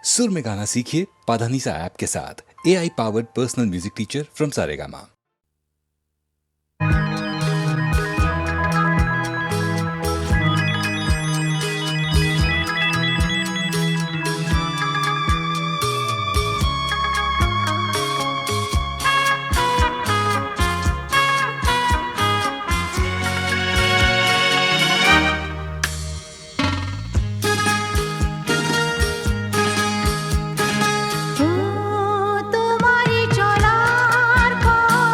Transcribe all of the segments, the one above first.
सुर में गाना सीखिए पाधानीसा ऐप के साथ। AI powered personal music teacher from Saregama. তোমারি চলার পথ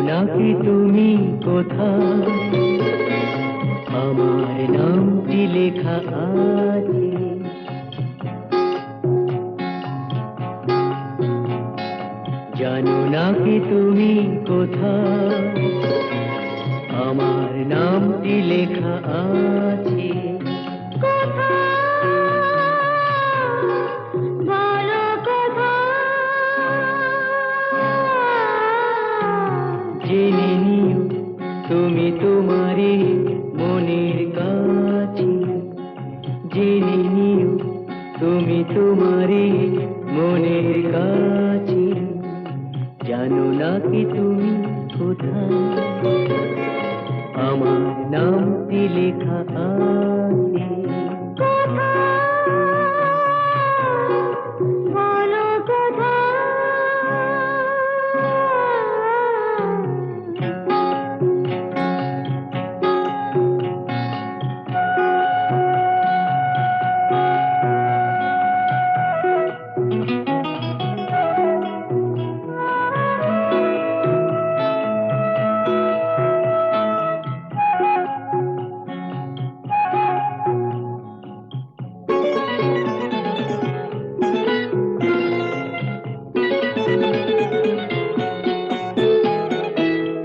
নাকি তুমি কোথায় আমার নামটি লেখা আছে জানো নাকি তুমি কোথায় আমার নামটি লেখা আছে জেনে নিও তুমি তোমারে মনের কাছে জেনে নিও তুমি তোমারে মনের কাছে জানো না কি তুমি কোথায়, আমার নামটি লেখা আছে। বলো কোথায়?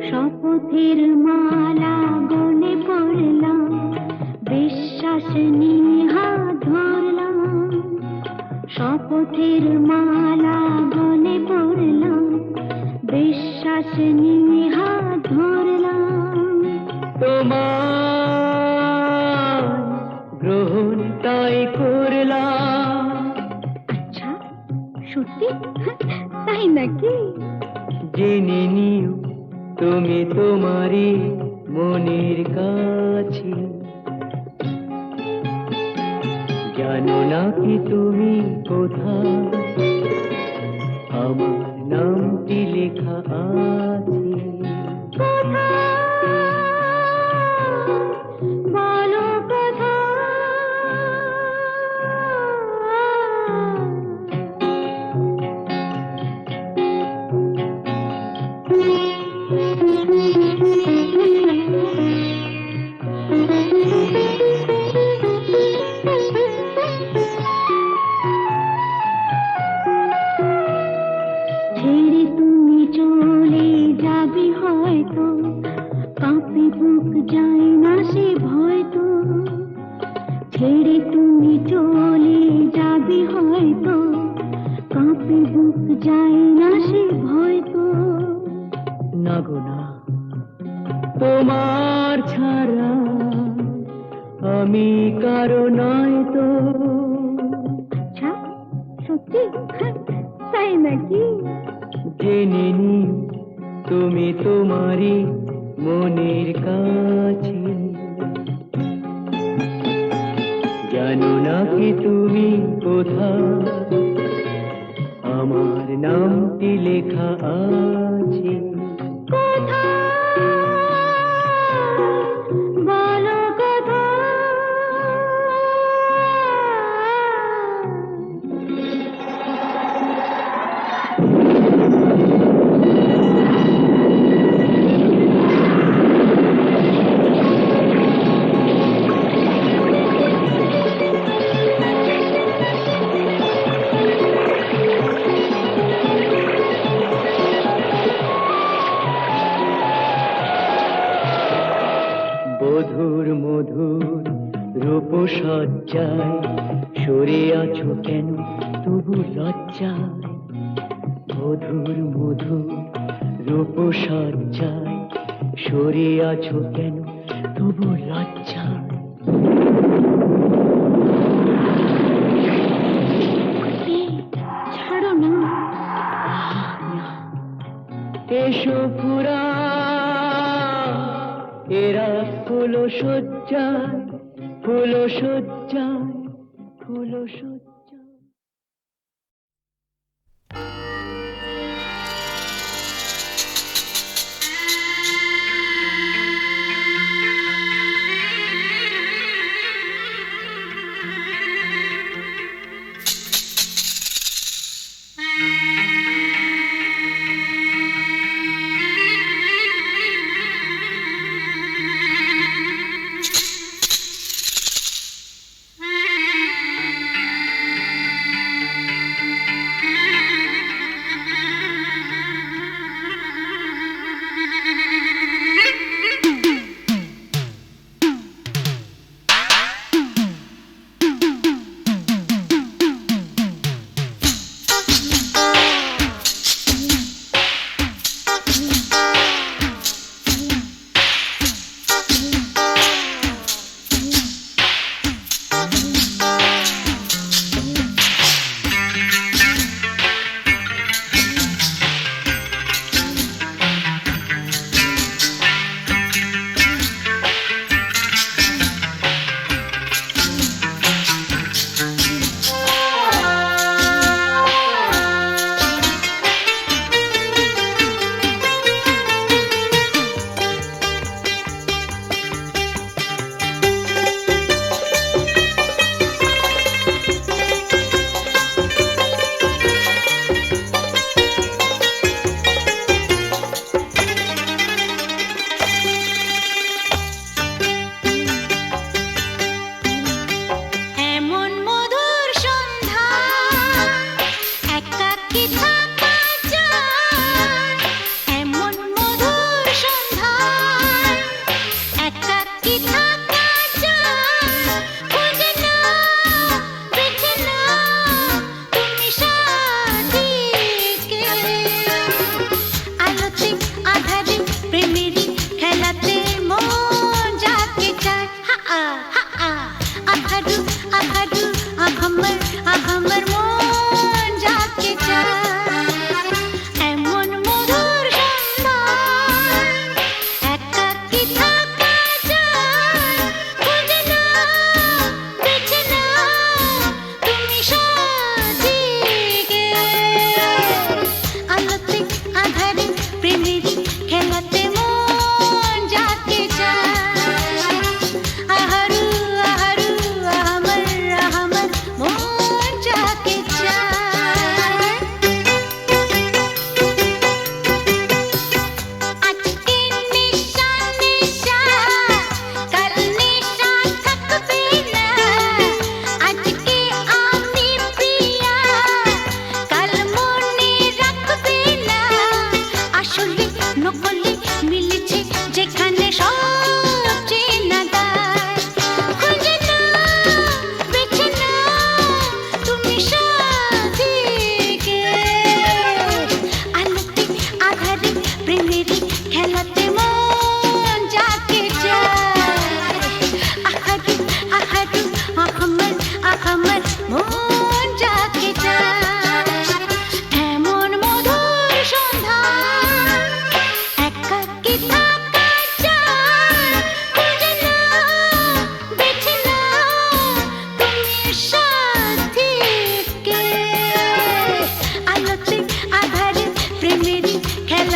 শপথের মালা গলে পড়লাম, বিশ্বাস নিয়ে হাত ধরলাম। শপথের মালা গলে পড়লাম, বিশ্বাস নিয়ে হাত ধরলাম। তোমার গ্রহণ তাই করলাম। আচ্ছা, সত্যি? তাই নাকি? জেনে নিও তুমি তোমারই মনের কাছে, জানো না কি তুমি কোথায়, আমার নামটি লেখা আছে। বলো কোথায়? ছেড়ে তুমি চলে যাবে হয়তো, কাঁপে বুক যায় না সে ভয় তো। ছেড়ে তুমি চলে যাবে হয়তো, কাঁপে বুক যায় না সে ভয় তো। না গো না, তোমার ছাড়া আমি কারো নয় তো। আচ্ছা, সত্যি? তাই নাকি? জেনে নিও তুমি তোমারই মনের কাছে, জানো না কি তুমি কোথায়, আমার নামটি লেখা আছে। বলো কোথায়? মধুর মধুর রূপসজ্জায় সরে আছো কেন তবু লজ্জায়। মধুর মধুর রূপসজ্জায় সরে আছো কেন তবু লজ্জায়। ছাড়ো না। এসো পুরা এরা ফুল সজ্জায়, ফুল সজ্জায়, ফুল সজ্জায়।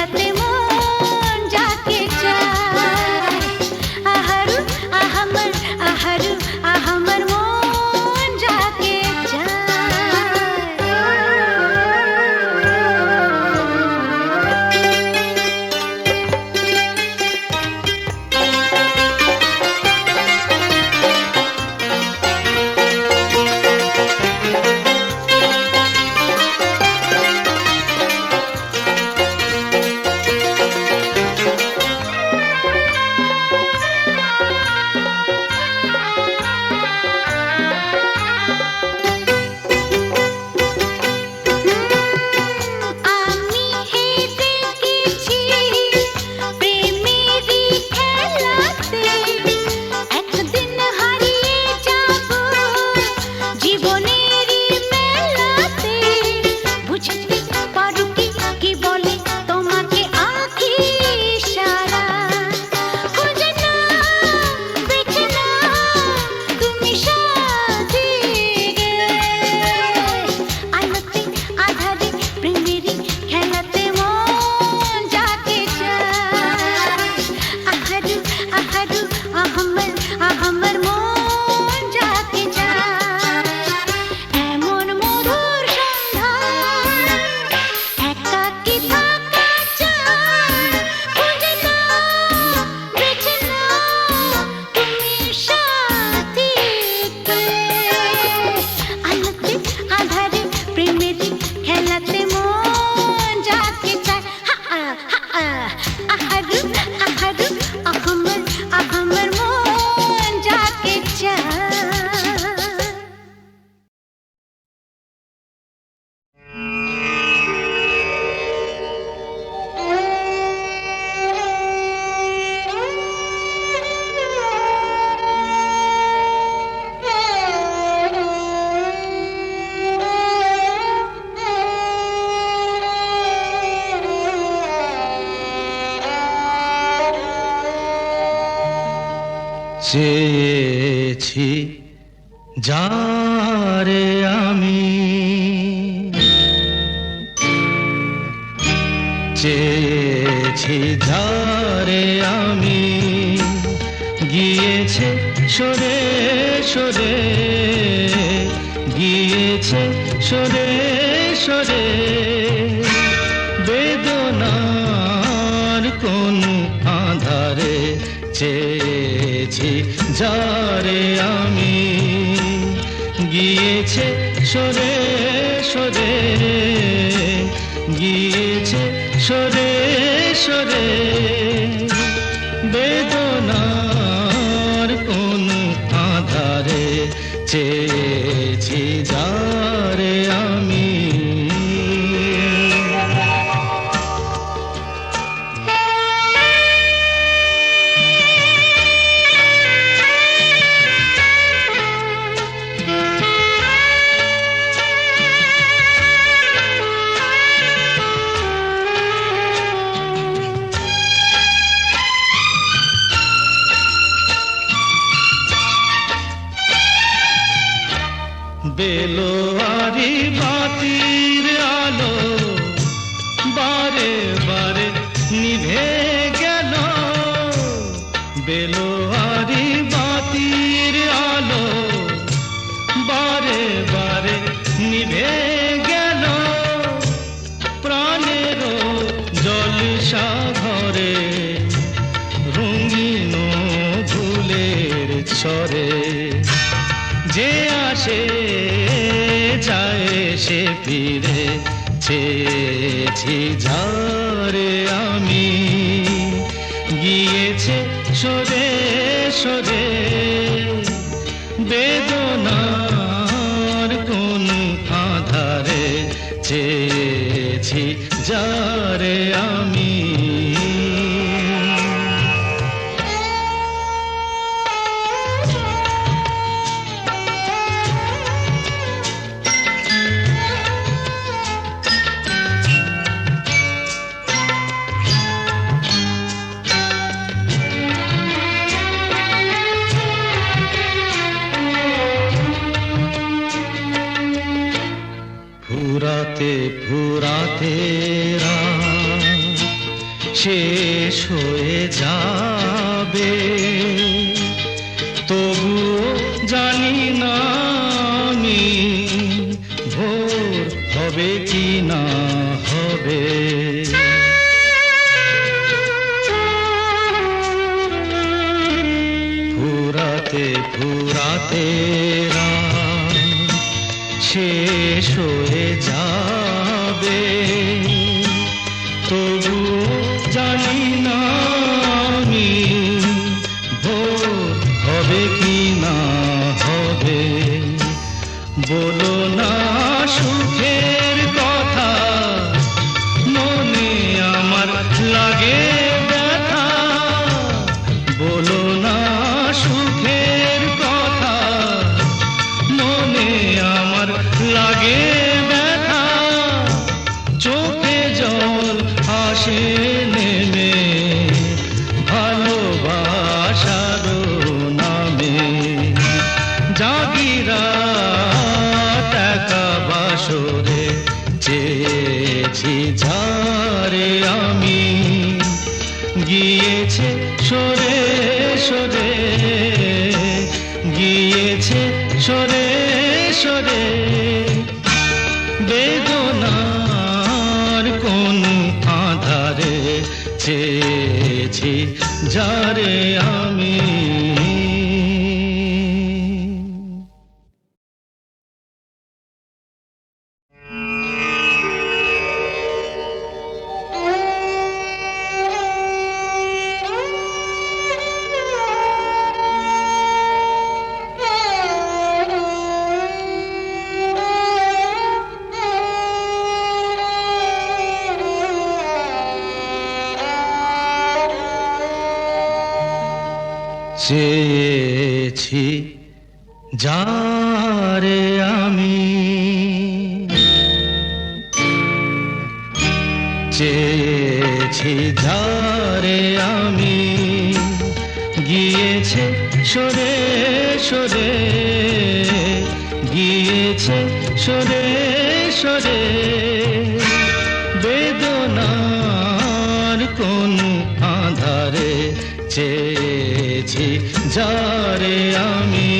খেলাতে মন যাকে চায় আহারু আহামর আহারু আহামর মন যাকে আমি হেঁটে গেছি প্রেমেরই খেলাতে একদিন হারিয়ে যাব জীবনেরই মেলাতে বুঝতে পারো কি বলে তোমাকে আঁখি ইশারা খুঁজে না বেছে না তুমি সাজিয়ে আলোতে আধারে প্রেমেরই খেলাতে মন যাকে চায় আহারু আহারু আহমর আহমর মন যাকে চায় এমন মধুর সন্ধ্যা একাকী থাকা চায় খুঁজে না বেছে না তুমি সাথীকে আলোতে আধারে প্রেমেরই খেলাতে মন যাকে চায় আহারু আহারু আহমর আহমর মন যাকে চায় চেয়েছি যারে আমি চেয়েছি যারে আমি গিয়েছে সরে সরে গিয়েছে সরে সরে বেদনার কোন আধারে চেয়েছি যারে আমি গিয়েছে সরে সরে গিয়েছে সরে সরে বেদনার কোন আধারে চেয়েছি যারে আমি বেলোয়ারি বাতির আলো বারে বারে নিভে গেল বেলোয়ারি বাতির আলো বারে বারে নিভে গেল প্রাণের জলসা ঘরে রঙিন ফুলের ছড়ে যে আসে যায় সে ফিরে চেয়েছি যারে আমি গিয়েছে সরে সরে বেদনার কোন আধারে চেয়েছি যারে আমি ফুরাতে ফুরাতে রাত শেষ হয়ে যাবে, তবুও জানি না আমি ভোর হবে কি না হবে। ফুরাতে ফুরাতে রাত শেষ হয়ে যাবে, তবুও জানি না আমি ভোর হবে কি না হবে। বলো না সুখের কথা, মনে আমার লাগে ব্যথা। বলো না সুখের কথা, মনে আমার লাগে ব্যথা। চোখে জল আসে নেমে ভালোবাসার নামে। জাগিরা টাকা বাসরে চেয়েছি ঝারে আমি, গিয়েছে সরে সরে, গিয়েছে সরে সরে। বেদনার কোন আধারে চেয়েছি যারে আমি। চেয়েছি যারে আমি, চেয়েছি যারে আমি, গিয়েছে সরে সরে, গিয়েছে সরে সরে। বেদনার কোন আধারে চেয়েছি যারে আমি,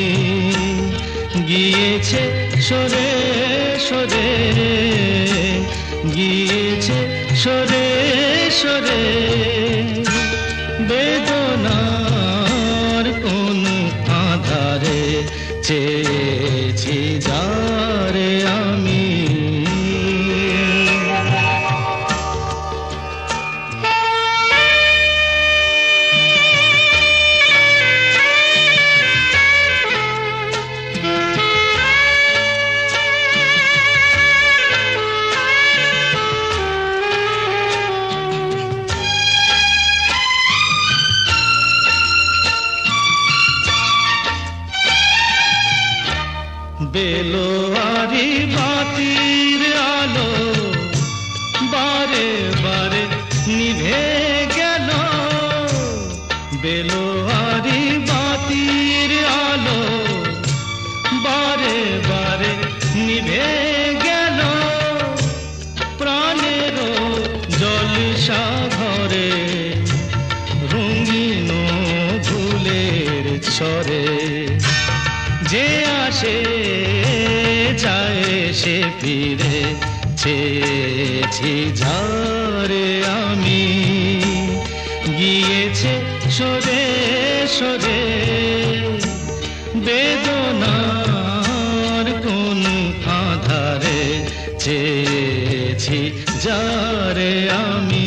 গিয়েছে সরে সরে, গিয়েছে সরে সরে। বেদনার কোন আধারে চেয়েছি যারে আমি। বেলোয়ারি বাতির আলো বারে বারে নিভে গেল, বেলোয়ারি বাতির আলো বারে বারে নিভে গেল। প্রাণেরও জলসা ঘরে রঙিন ফুলের ছড়ে, যে আসে যায় সে ফিরে। চেয়েছি যারে আমি, গিয়েছে সরে সরে। বেদনার কোন আধারে চেয়েছি যারে আমি।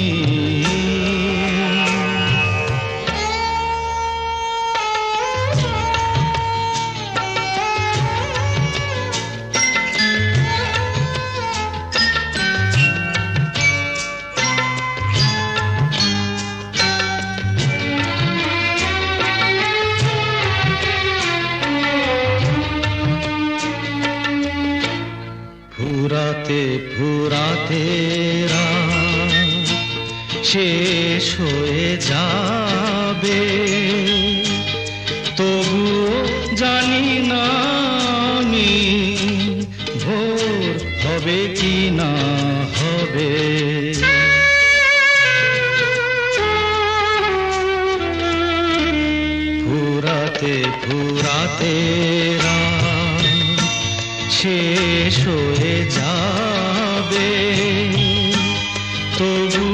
ফুরাতে ফুরাতে রাত শেষ হয়ে যাবে, তবুও জানি না আমি ভোর হবে কি না হবে। ফুরাতে ফুরাতে রাত শেষ হয়ে যাবে, তবু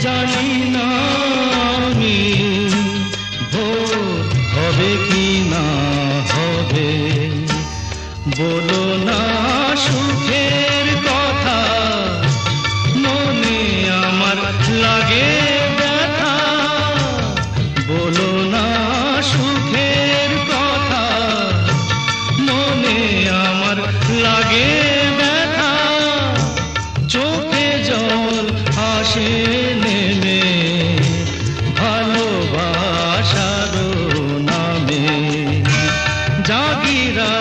জানি না আমি ভোর হবে কি না হবে। বলো না সুখের কথা, মনে আমার লাগে ব্যথা। বলো না সুখের কথা, মনে আমার লাগে ব্যথা। চোখে জল আসে নেমে ভালোবাসার নামে। জাগিরা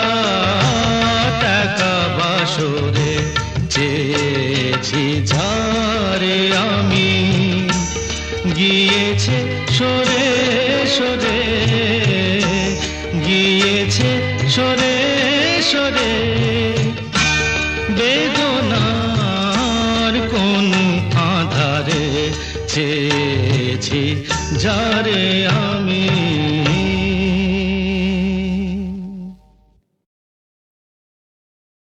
টাকা বাসরে চেয়েছি ঝারে আমি, গিয়েছে সরে সরে, গিয়েছে সরে সরে। বেদনার কোন আধারে চেয়েছি যারে আমি।